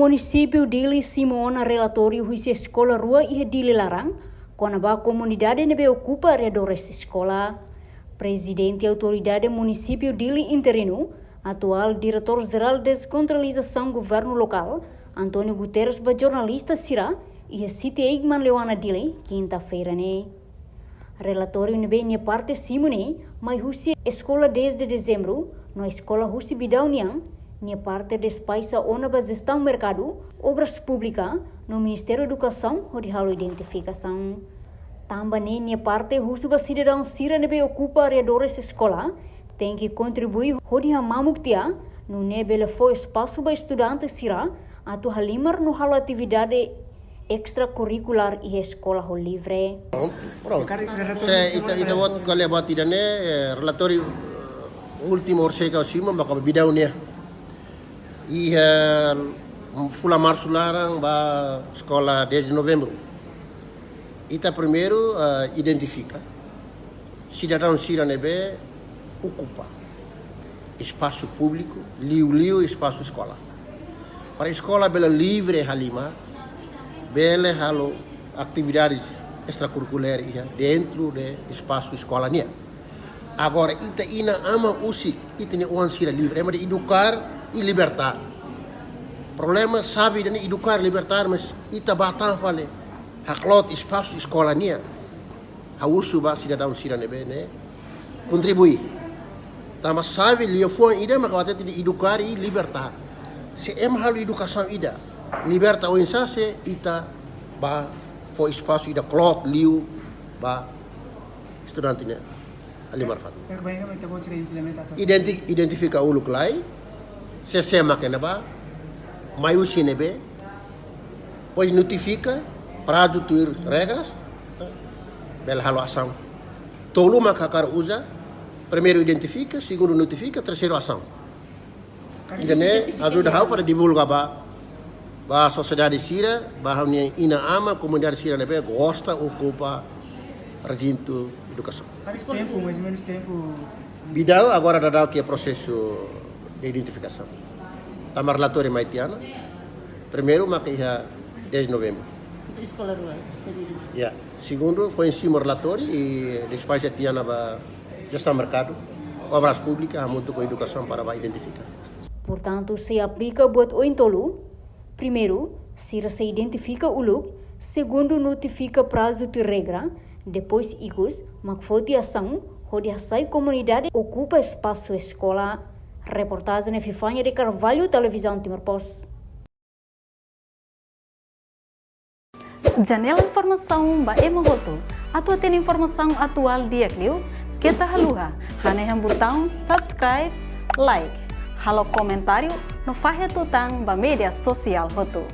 Município Dili Simona relatório huisi escola rua e Dili Larang, quando a comunidade nebe ocupa arredores escola. Presidente e autoridade município Dili interino, atual diretor-geral de descentralização governo local, Antônio Guterres, ba jornalista Sira, e a City Eggman Lewana Dili, quinta-feira né. Relatório nebe minha parte simone, mas huisi escola desde dezembro, na escola huisi Bidauniang, minha parte despaisa onaba gestão mercado, obras públicas, no Ministério da Educação, onde halo identificação. Também minha parte husuba cidadão Sira nebe ocupa arredores escola, tem que contribuir onde a mamuktia, no nebe foi espaço para estudante Sira, atu halimar no halo atividade extracurricular e escola ho livre. Pronto. Ita buat kalau buat tidak ne relatório último orçega o cima maka bidaunya. Fula março larang ba escola desde novembro. Ita primeiro identifica cidadão Sira nebe ocupa espaço público, liu espaço escola. Para a escola bela livre halima, bela halo atividades extracurriculares dentro do espaço escola nia. Agora ita ina ama usi ita ne uan Sira livre, ama de educar e libertar. Problema sabe de educar e libertar, mas ita batang fale haklot espaço escola nia. Hausu ba cidadão Sira nebe ne contribuir. Tama sabe lia fuan ida maka de educar e libertar. Se em halo educação ida liberta o insase ita ba fo espaço ida klot liu ba estudante ne ali marfat. Identifica o luklai se sema que ba maiu nebe pois notifica prazo tuir regras bel halo ação tolu makakar usa primeiro identifica segundo notifica terceiro ação idane ajuda hau para divulgar ba sociedade Sira ba ina ama comunidade Sira nebe gosta ocupa recinto educação. Tempo, mais ou menos tempo. Bidau agora dá que é processo de identificação. Tamar relatório maitiana. Primeiro makia 10 de novembro. Escola rua. Ya. Segundo foi em cima relatório e depois tiana ba gestão mercado, obras públicas, muito com educação para ba identificar. Portanto, se aplica buat o intolu. Primeiro, Sira se identifica o look. Segundo, notifica prazo de regra. Depois, igus, makfoti ação, onde a sai comunidade ocupa espaço escola. Reportagem na Fifanha de Carvalho, Televisão Timor Post. Janela informação ba emogoto. Atua tem informação atual dia kliu. Kita haluha. Hane yang botão subscribe, like. Halo comentário no fahe tutang ba media sosial hotu.